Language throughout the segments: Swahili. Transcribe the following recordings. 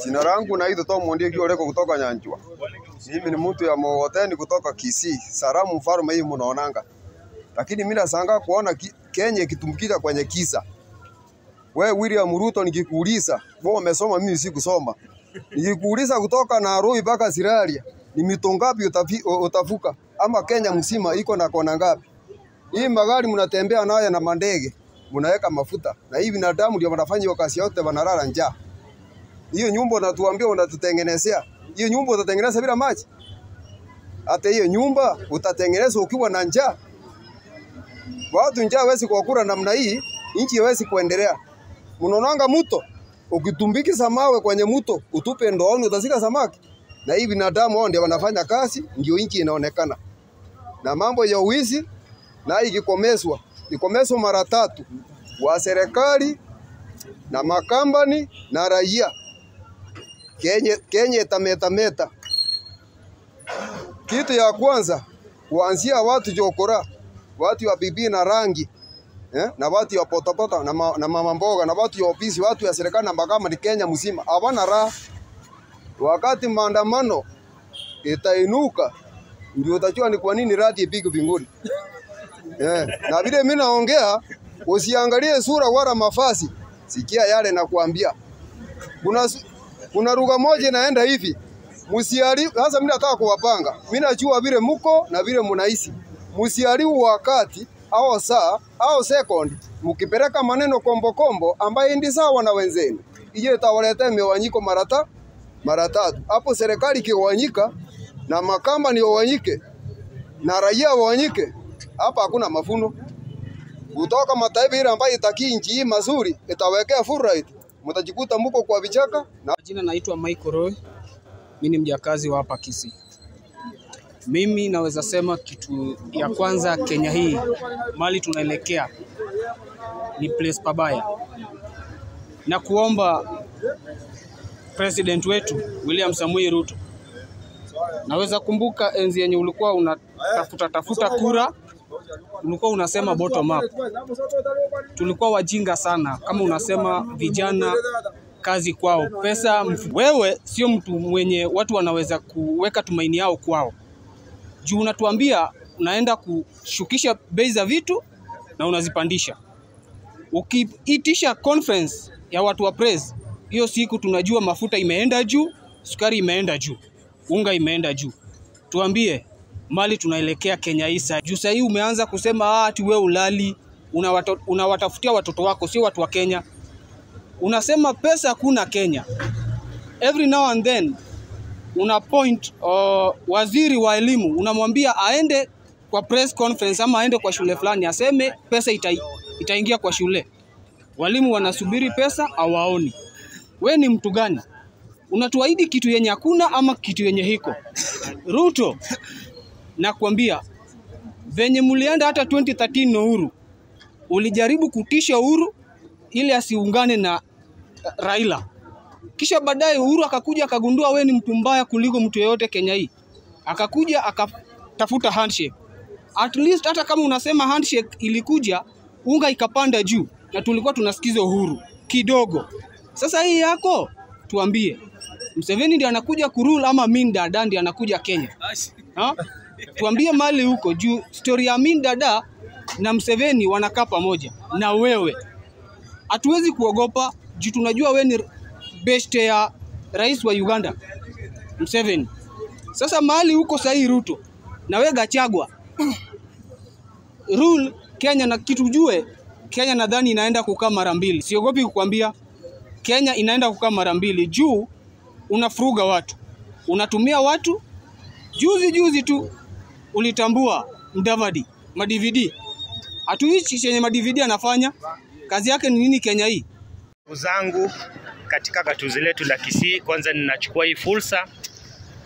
Jina langu naitwa Tom Mondie Kioleko kutoka Nyanjwa. Mimi ni mtu ya Mogoteni kutoka Kisii. Salamu mfalme hii mnaonanga. Lakini mimi nashangaa kuona Kenya ikitumbukia kwenye kisa. Wewe William Ruto nikikuuliza, wewe umesoma mimi sikusoma. Nikikuuliza kutoka Nairobi mpaka Siralia, ni mito ngapi utavuka? Ama Kenya mzima iko na kona ngapi? Hii magari mnatembea nayo na mandege, mnaweka mafuta. Na hivi binadamu ndio wanafanya hiyo kazi yote, wanalala njaa. Hiyo nyumba unatuambia unatutengenezea. Hiyo nyumba utatengeneza bila maji. Hata hiyo nyumba utatengeneza ukiwa na njaa. Watu njaa hawezi kukula namna hii, nchi haiwezi kuendelea. Mnaonanga mto, ukitumbikiza mawe kwenye mto, utupe ndooni utazika samaki. Na hivi binadamu wao ndio wanafanya kazi, ndio nchi inaonekana. Na mambo ya uwizi na ikikomeswa mara 3 wa serikali na makambani na raia. Kenya itametameta. Kitu ya kwanza kuanzia watu jokora, watu wa bibi na rangi, na watu wa potapota na mama mboga na watu wa ofisi, watu wa serikali na mahakama ni Kenya mzima hawana raha. Wakati maandamano itainuka ndio utajua ni kwa nini radi ipige mbinguni. Na vile mimi naongea, usiangalie sura wala mafasi, sikia yale na kuambia. Kuna lugha moja inaenda hivi. Msiaribu, sasa mimi nataka kuwapanga. Mimi najua vile mko na vile mnaishi. Msiaribu wakati au saa au second mkipeleka maneno kombo ambaye ndi sawa na wenzenu. Hiyo itawaletea miwanyiko mara 3. Hapo serikali kiwanyika na makamba ni wanyike na raia wanyike. Hapa hakuna mafuno. Kutoka mataifa ile ambayo itaki nchi hii mazuri itawekea full right. Mtajikuta mko kwa vichaka. Jina naitwa Michael Roy. Mimi ni mjakazi wa hapa Kisii. Mimi naweza sema kitu ya kwanza, Kenya hii mali tunaelekea ni place pabaya. Na kuomba president wetu William Samuel Ruto. Naweza kumbuka enzi yenye ulikuwa unatafuta kura, ulikuwa unasema bottom up. Tulikuwa wajinga sana kama unasema vijana kazi kwao, pesa wewe sio mtu mwenye watu wanaweza kuweka tumaini yao kwao. Juu unatuambia unaenda kushukisha bei za vitu na unazipandisha. Ukiitisha conference ya watu wa press, hiyo siku tunajua mafuta imeenda juu, sukari imeenda juu, unga imeenda juu. Tuambie mali tunaelekea Kenya isa. Juu sasa hii umeanza kusema ati wewe ulali, unawatafutia watoto wako, sio watu wa Kenya. Unasema pesa hakuna Kenya. Every now and then una point waziri wa elimu, unamwambia aende kwa press conference ama aende kwa shule fulani aseme pesa itaingia kwa shule. Walimu wanasubiri pesa hawaoni. We ni mtu gani? Unatuahidi kitu yenye hakuna ama kitu yenye hiko? Ruto, nakwambia venye mulienda hata 2013 na Uhuru, ulijaribu kutisha Uhuru ili asiungane na Raila. Kisha baadaye Uhuru akakuja akagundua we ni mtu mbaya kuliko mtu yeyote Kenya hii. Akakuja akatafuta handshake. At least hata kama unasema handshake ilikuja, unga ikapanda juu na tulikuwa tunasikiza Uhuru kidogo. Sasa hii yako tuambie, Museveni ndiye anakuja kurule ama Amin Dada ndiye anakuja Kenya? Ha? Tuambie mali huko juu story ya Amin Dada na Museveni wanakaa pamoja na wewe. Hatuwezi kuogopa juu tunajua wewe ni best ya rais wa Uganda Museveni. Sasa mahali huko sahi Ruto na wewe Gachagua rule Kenya, na kitu jue Kenya nadhani inaenda kukaa mara 2. Siogopi kukwambia Kenya inaenda kukaa mara 2 juu unafuruga watu. Unatumia watu. Juzi tu ulitambua Mdavadi ma-DVD. Hatuichi chenye ma-DVD anafanya. Kazi yake ni nini Kenya hii? Uzangu katika gatuzi letu la Kisii, kwanza ninachukua hii fursa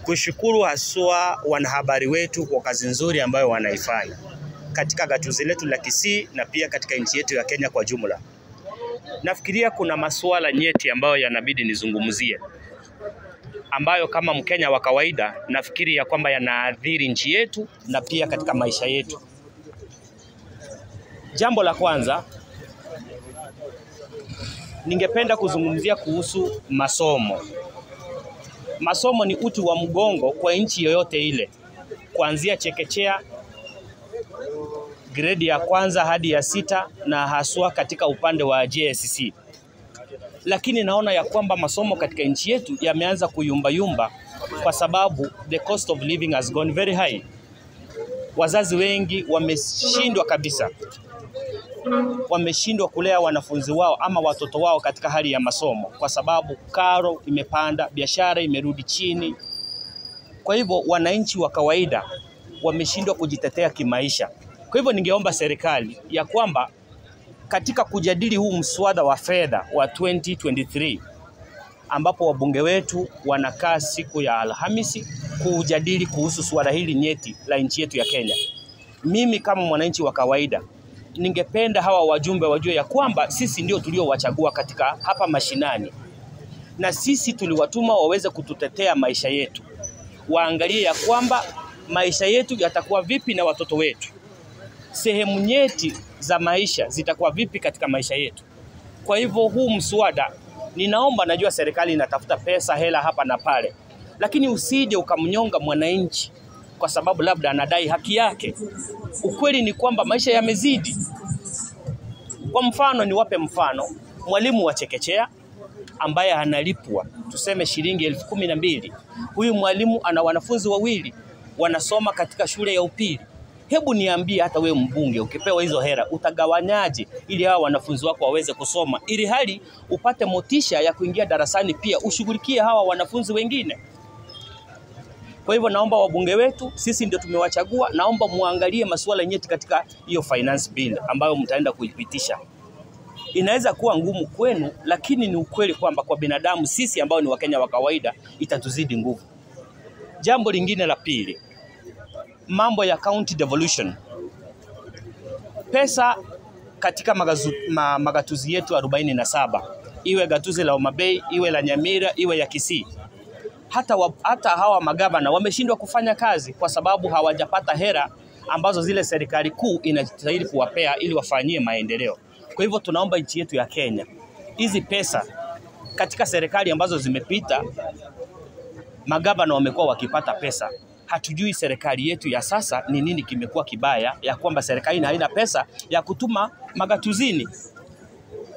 kushukuru haswa wanahabari wetu kwa kazi nzuri ambayo wanaifanya katika gatuzi letu la Kisii na pia katika nchi yetu ya Kenya kwa jumla. Nafikiria kuna masuala nyeti ambayo yanabidi nizungumzie, ambayo kama Mkenya wa kawaida nafikiri ya kwamba yanaathiri nchi yetu na pia katika maisha yetu. Jambo la kwanza, ningependa kuzungumzia kuhusu masomo. masomo ni uti wa mgongo kwa nchi yoyote ile, kuanzia chekechea, grade ya kwanza hadi ya 6 na haswa katika upande wa JSC. Lakini naona ya kwamba masomo katika nchi yetu yameanza kuyumba kwa sababu the cost of living has gone very high. Wazazi wengi wameshindwa kabisa. Wameshindwa kulea wanafunzi wao ama watoto wao katika hali ya masomo kwa sababu karo imepanda, biashara imerudi chini. Kwa hivyo wananchi wa kawaida wameshindwa kujitetea kimaisha. Kwa hivyo ningeomba serikali ya kwamba katika kujadili huu mswada wa fedha wa 2023 ambapo wabunge wetu wanakaa siku ya Alhamisi kujadili kuhusu swala hili nyeti la nchi yetu ya Kenya. Mimi kama mwananchi wa kawaida ningependa hawa wajumbe wajue ya kwamba sisi ndio tuliowachagua katika hapa mashinani, na sisi tuliwatuma waweze kututetea maisha yetu. Waangalie ya kwamba maisha yetu yatakuwa vipi na watoto wetu. Sehemu nyeti za maisha zitakuwa vipi katika maisha yetu. Kwa hivyo huu mswada ninaomba, najua serikali inatafuta pesa hela hapa na pale, lakini usije ukamnyonga mwananchi kwa sababu labda anadai haki yake. Ukweli ni kwamba maisha yamezidi. Kwa mfano, niwape mfano, mwalimu wa chekechea ambaye analipwa tuseme shilingi 12,000. Huyu mwalimu ana wanafunzi 2 wanasoma katika shule ya upili. Hebu niambie, hata wewe mbunge ukipewa hizo hela utagawanyaje ili hawa wanafunzi wako waweze kusoma, ili hali upate motisha ya kuingia darasani pia ushughulikie hawa wanafunzi wengine? Kwa hivyo naomba wabunge wetu, sisi ndio tumewachagua, naomba muangalie masuala nyeti katika hiyo finance bill ambayo mtaenda kuipitisha. Inaweza kuwa ngumu kwenu, lakini ni ukweli kwamba kwa binadamu sisi ambao ni Wakenya wa kawaida itatuzidi nguvu. Jambo lingine la pili, mambo ya county devolution. Pesa katika magatuzi yetu 47, iwe gatuzi la Homa Bay, iwe la Nyamira, iwe ya Kisii. Hata hawa magavana wameshindwa kufanya kazi kwa sababu hawajapata hela ambazo zile serikali kuu inastahili kuwapea ili wafanyie maendeleo. Kwa hivyo tunaomba nchi yetu ya Kenya, hizi pesa katika serikali ambazo zimepita, magavana wamekuwa wakipata pesa. Hatujui serikali yetu ya sasa ni nini kimekuwa kibaya ya kwamba serikali haina pesa ya kutuma magatuzini.